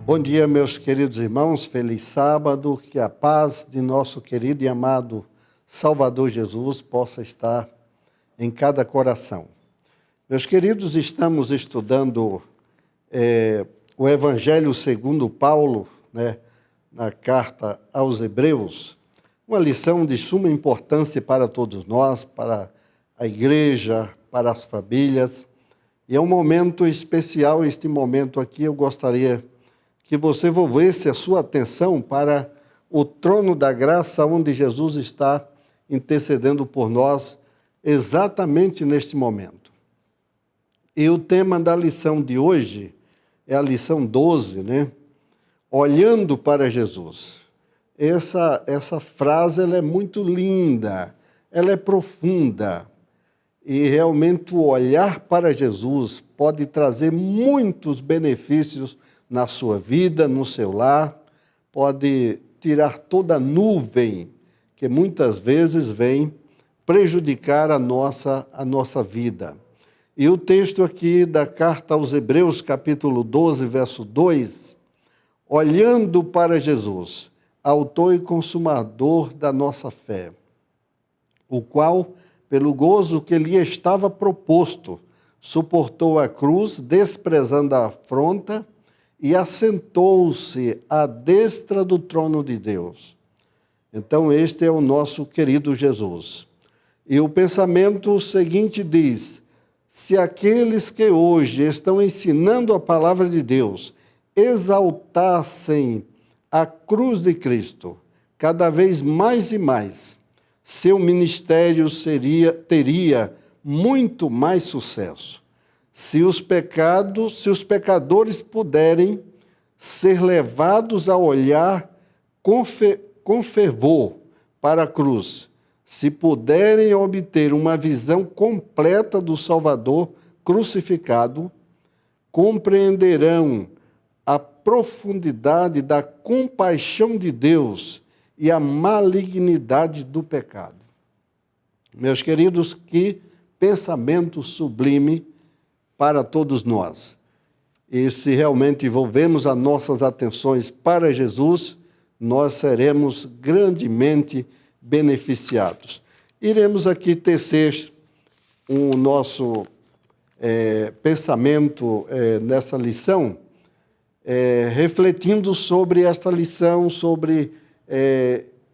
Bom dia, meus queridos irmãos, feliz sábado, que a paz de nosso querido e amado Salvador Jesus possa estar em cada coração. Meus queridos, estamos estudando o Evangelho segundo Paulo, na carta aos Hebreus, uma lição de suma importância para todos nós, para a igreja, para as famílias, e é um momento especial. Este momento aqui eu gostaria que você volvesse a sua atenção para o trono da graça, onde Jesus está intercedendo por nós exatamente neste momento. E o tema da lição de hoje é a lição 12, Olhando para Jesus. Essa frase ela é muito linda, ela é profunda, e realmente o olhar para Jesus pode trazer muitos benefícios na sua vida, no seu lar, pode tirar toda a nuvem que muitas vezes vem prejudicar a nossa vida. E o texto aqui da carta aos Hebreus, capítulo 12, verso 2, olhando para Jesus, autor e consumador da nossa fé, o qual, pelo gozo que lhe estava proposto, suportou a cruz, desprezando a afronta, e assentou-se à destra do trono de Deus. Então, este é o nosso querido Jesus. E o pensamento seguinte diz: se aqueles que hoje estão ensinando a palavra de Deus exaltassem a cruz de Cristo cada vez mais e mais, seu ministério teria muito mais sucesso. Se os pecadores puderem ser levados a olhar com fervor para a cruz, se puderem obter uma visão completa do Salvador crucificado, compreenderão a profundidade da compaixão de Deus e a malignidade do pecado. Meus queridos, que pensamento sublime para todos nós. E se realmente volvemos as nossas atenções para Jesus, nós seremos grandemente beneficiados. Iremos aqui tecer o nosso pensamento nessa lição, refletindo sobre esta lição, sobre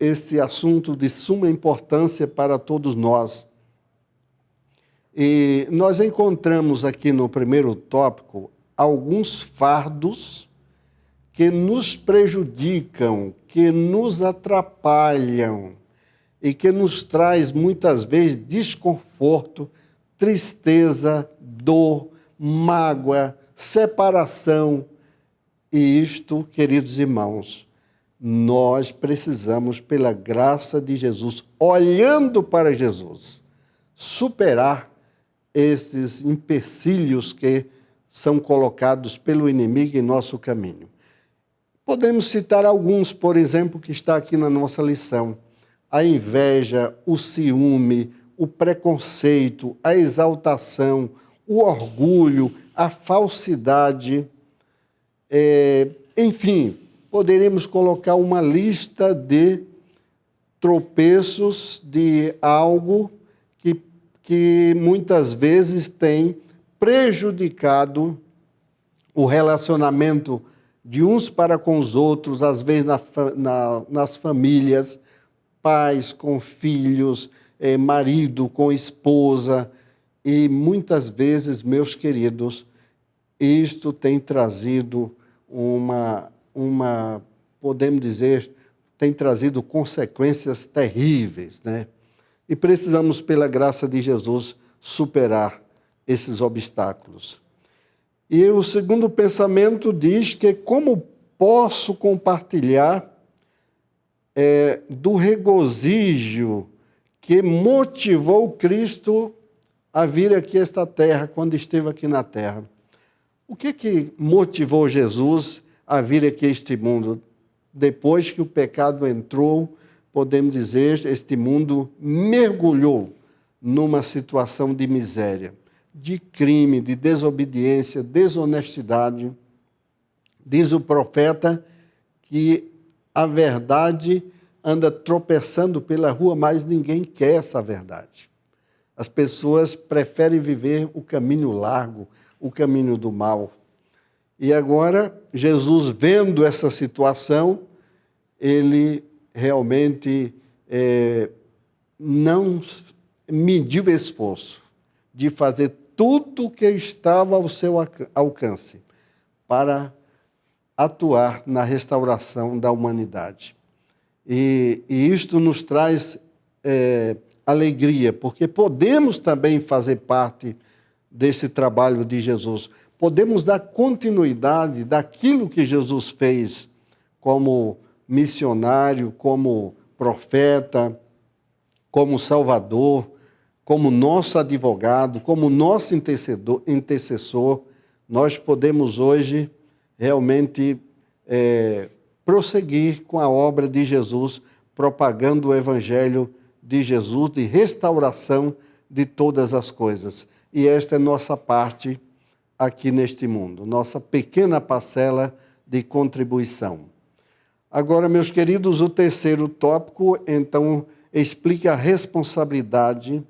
esse assunto de suma importância para todos nós. E nós encontramos aqui no primeiro tópico alguns fardos que nos prejudicam, que nos atrapalham e que nos traz muitas vezes desconforto, tristeza, dor, mágoa, separação. E isto, queridos irmãos, nós precisamos, pela graça de Jesus, olhando para Jesus, superar esses empecilhos que são colocados pelo inimigo em nosso caminho. Podemos citar alguns, por exemplo, que está aqui na nossa lição: a inveja, o ciúme, o preconceito, a exaltação, o orgulho, a falsidade. Enfim, poderíamos colocar uma lista de tropeços, de algo que muitas vezes tem prejudicado o relacionamento de uns para com os outros, às vezes nas famílias, pais com filhos, marido com esposa, e muitas vezes, meus queridos, isto tem trazido podemos dizer, tem trazido consequências terríveis, E precisamos, pela graça de Jesus, superar esses obstáculos. E o segundo pensamento diz que como posso compartilhar do regozijo que motivou Cristo a vir aqui a esta terra, quando esteve aqui na terra. O que motivou Jesus a vir aqui a este mundo? Depois que o pecado entrou, podemos dizer, este mundo mergulhou numa situação de miséria, de crime, de desobediência, desonestidade. Diz o profeta que a verdade anda tropeçando pela rua, mas ninguém quer essa verdade. As pessoas preferem viver o caminho largo, o caminho do mal. E agora, Jesus, vendo essa situação, ele realmente não mediu esforço de fazer tudo o que estava ao seu alcance para atuar na restauração da humanidade. E isto nos traz alegria, porque podemos também fazer parte desse trabalho de Jesus. Podemos dar continuidade daquilo que Jesus fez como missionário, como profeta, como salvador, como nosso advogado, como nosso intercessor. Nós podemos hoje realmente prosseguir com a obra de Jesus, propagando o evangelho de Jesus, de restauração de todas as coisas. E esta é nossa parte aqui neste mundo, nossa pequena parcela de contribuição. Agora, meus queridos, o terceiro tópico, então, explica a responsabilidade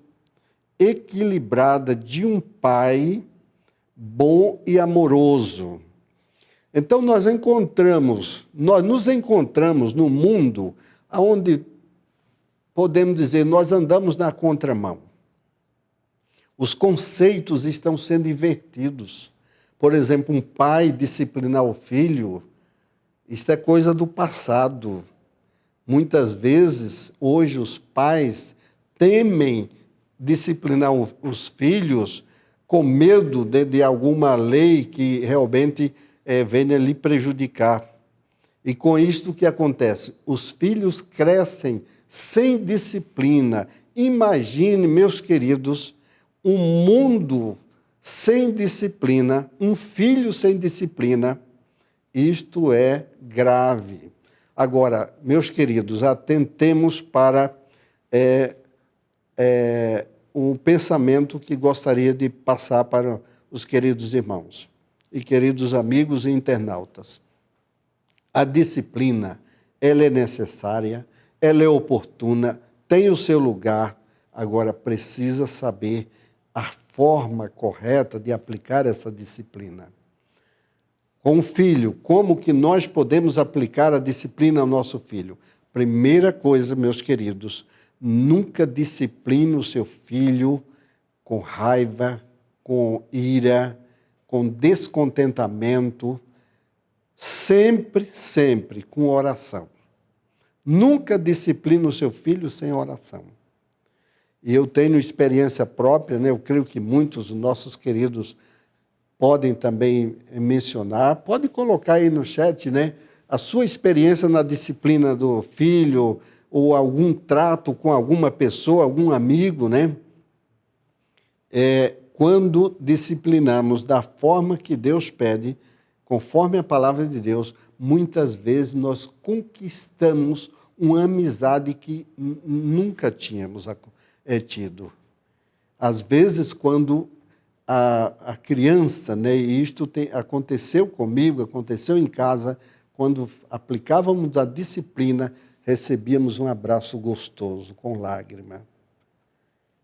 equilibrada de um pai bom e amoroso. Então, nós nos encontramos no mundo onde, podemos dizer, nós andamos na contramão. Os conceitos estão sendo invertidos. Por exemplo, um pai disciplinar o filho, isso é coisa do passado. Muitas vezes, hoje, os pais temem disciplinar os filhos com medo de alguma lei que realmente venha lhe prejudicar. E com isto o que acontece? Os filhos crescem sem disciplina. Imagine, meus queridos, um mundo sem disciplina, um filho sem disciplina. Isto é grave. Agora, meus queridos, atentemos para um pensamento que gostaria de passar para os queridos irmãos e queridos amigos e internautas. A disciplina, ela é necessária, ela é oportuna, tem o seu lugar, agora precisa saber a forma correta de aplicar essa disciplina. Com o filho, como que nós podemos aplicar a disciplina ao nosso filho? Primeira coisa, meus queridos, nunca discipline o seu filho com raiva, com ira, com descontentamento, sempre, sempre com oração. Nunca discipline o seu filho sem oração. E eu tenho experiência própria, né? Eu creio que muitos dos nossos queridos podem também mencionar, pode colocar aí no chat, né? A sua experiência na disciplina do filho, ou algum trato com alguma pessoa, algum amigo, né? Quando disciplinamos da forma que Deus pede, conforme a palavra de Deus, muitas vezes nós conquistamos uma amizade que nunca tínhamos tido. Às vezes, quando a criança, né, e isto aconteceu comigo, aconteceu em casa, quando aplicávamos a disciplina, recebíamos um abraço gostoso, com lágrima.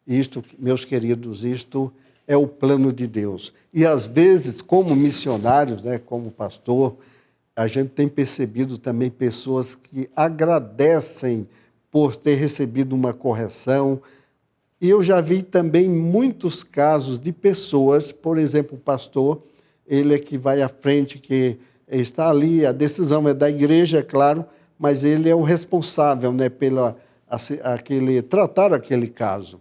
Isto, meus queridos, isto é o plano de Deus. E às vezes, como missionários, né, como pastor, a gente tem percebido também pessoas que agradecem por ter recebido uma correção. E eu já vi também muitos casos de pessoas, por exemplo, o pastor, ele é que vai à frente, que está ali, a decisão é da igreja, é claro, mas ele é o responsável, né, tratar aquele caso.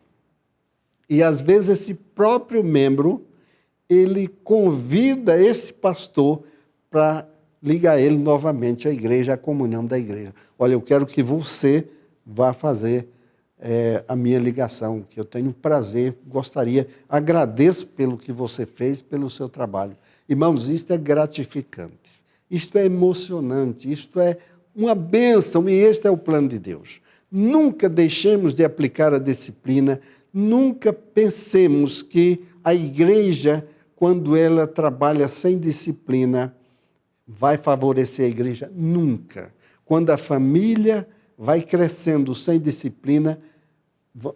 E às vezes esse próprio membro, ele convida esse pastor para ligar ele novamente à igreja, à comunhão da igreja. Olha, eu quero que você vá fazer a minha ligação, que eu tenho prazer, gostaria, agradeço pelo que você fez, pelo seu trabalho. Irmãos, isto é gratificante, isto é emocionante, isto é uma bênção, e este é o plano de Deus. Nunca deixemos de aplicar a disciplina, nunca pensemos que a igreja, quando ela trabalha sem disciplina, vai favorecer a igreja? Nunca. Quando a família vai crescendo sem disciplina,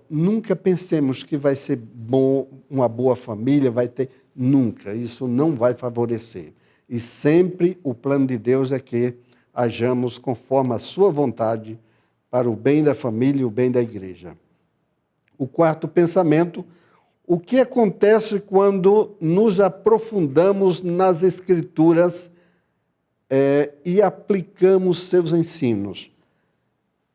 nunca pensemos que vai ser bom, uma boa família, vai ter... Nunca. Isso não vai favorecer. E sempre o plano de Deus é que hajamos conforme a sua vontade para o bem da família e o bem da igreja. O quarto pensamento: o que acontece quando nos aprofundamos nas Escrituras e aplicamos seus ensinos?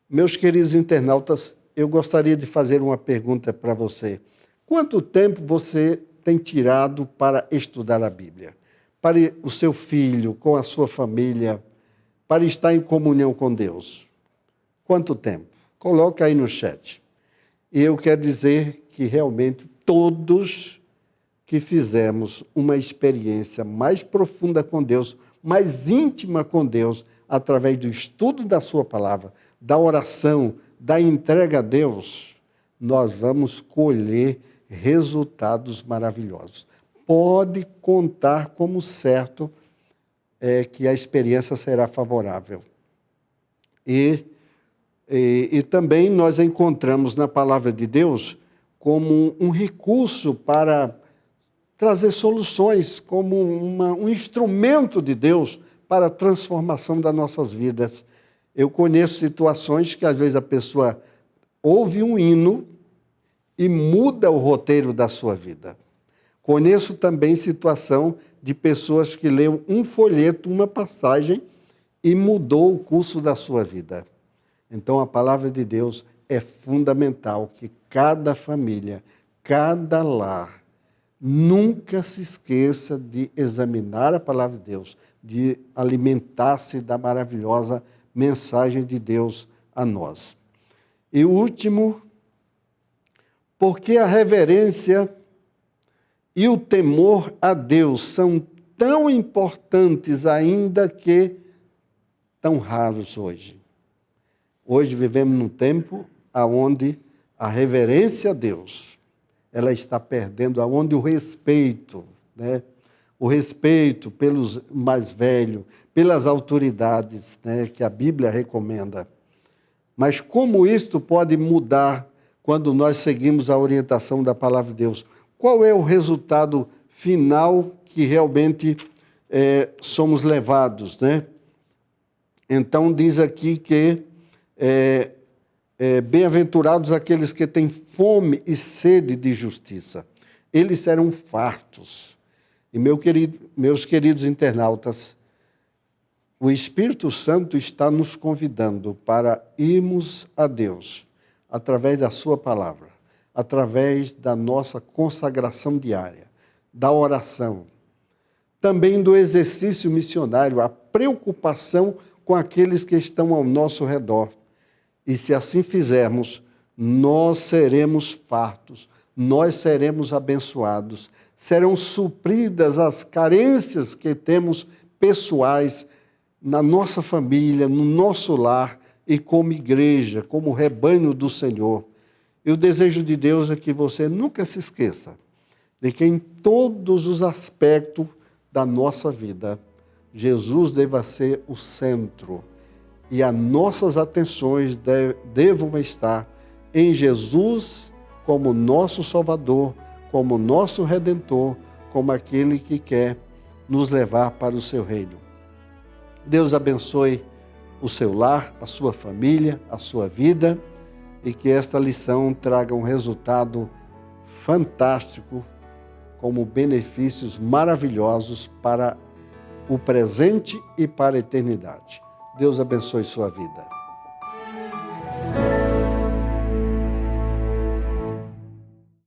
Meus queridos internautas, eu gostaria de fazer uma pergunta para você. Quanto tempo você tem tirado para estudar a Bíblia? Para o seu filho, com a sua família, para estar em comunhão com Deus? Quanto tempo? Coloque aí no chat. E eu quero dizer que realmente todos que fizemos uma experiência mais profunda com Deus, mais íntima com Deus, através do estudo da sua palavra, da oração, da entrega a Deus, nós vamos colher resultados maravilhosos. Pode contar como certo que a experiência será favorável. E também nós encontramos na palavra de Deus como um recurso para trazer soluções, como um instrumento de Deus para a transformação das nossas vidas. Eu conheço situações que às vezes a pessoa ouve um hino e muda o roteiro da sua vida. Conheço também situação de pessoas que leram um folheto, uma passagem e mudou o curso da sua vida. Então a palavra de Deus é fundamental que cada família, cada lar, nunca se esqueça de examinar a palavra de Deus, de alimentar-se da maravilhosa mensagem de Deus a nós. E o último, porque a reverência e o temor a Deus são tão importantes ainda que tão raros hoje. Hoje vivemos num tempo onde a reverência a Deus, ela está perdendo, onde o respeito, né? O respeito pelos mais velhos, pelas autoridades, né, que a Bíblia recomenda. Mas como isto pode mudar quando nós seguimos a orientação da palavra de Deus? Qual é o resultado final que realmente somos levados, né? Então diz aqui que bem-aventurados aqueles que têm fome e sede de justiça. Eles serão fartos. E meus queridos internautas, o Espírito Santo está nos convidando para irmos a Deus através da sua palavra, através da nossa consagração diária, da oração, também do exercício missionário, a preocupação com aqueles que estão ao nosso redor. E se assim fizermos, nós seremos fartos, nós seremos abençoados, serão supridas as carências que temos pessoais na nossa família, no nosso lar e como igreja, como rebanho do Senhor. E o desejo de Deus é que você nunca se esqueça de que em todos os aspectos da nossa vida, Jesus deva ser o centro e as nossas atenções devam estar em Jesus como nosso Salvador, como nosso Redentor, como aquele que quer nos levar para o seu reino. Deus abençoe o seu lar, a sua família, a sua vida, e que esta lição traga um resultado fantástico, como benefícios maravilhosos para o presente e para a eternidade. Deus abençoe sua vida.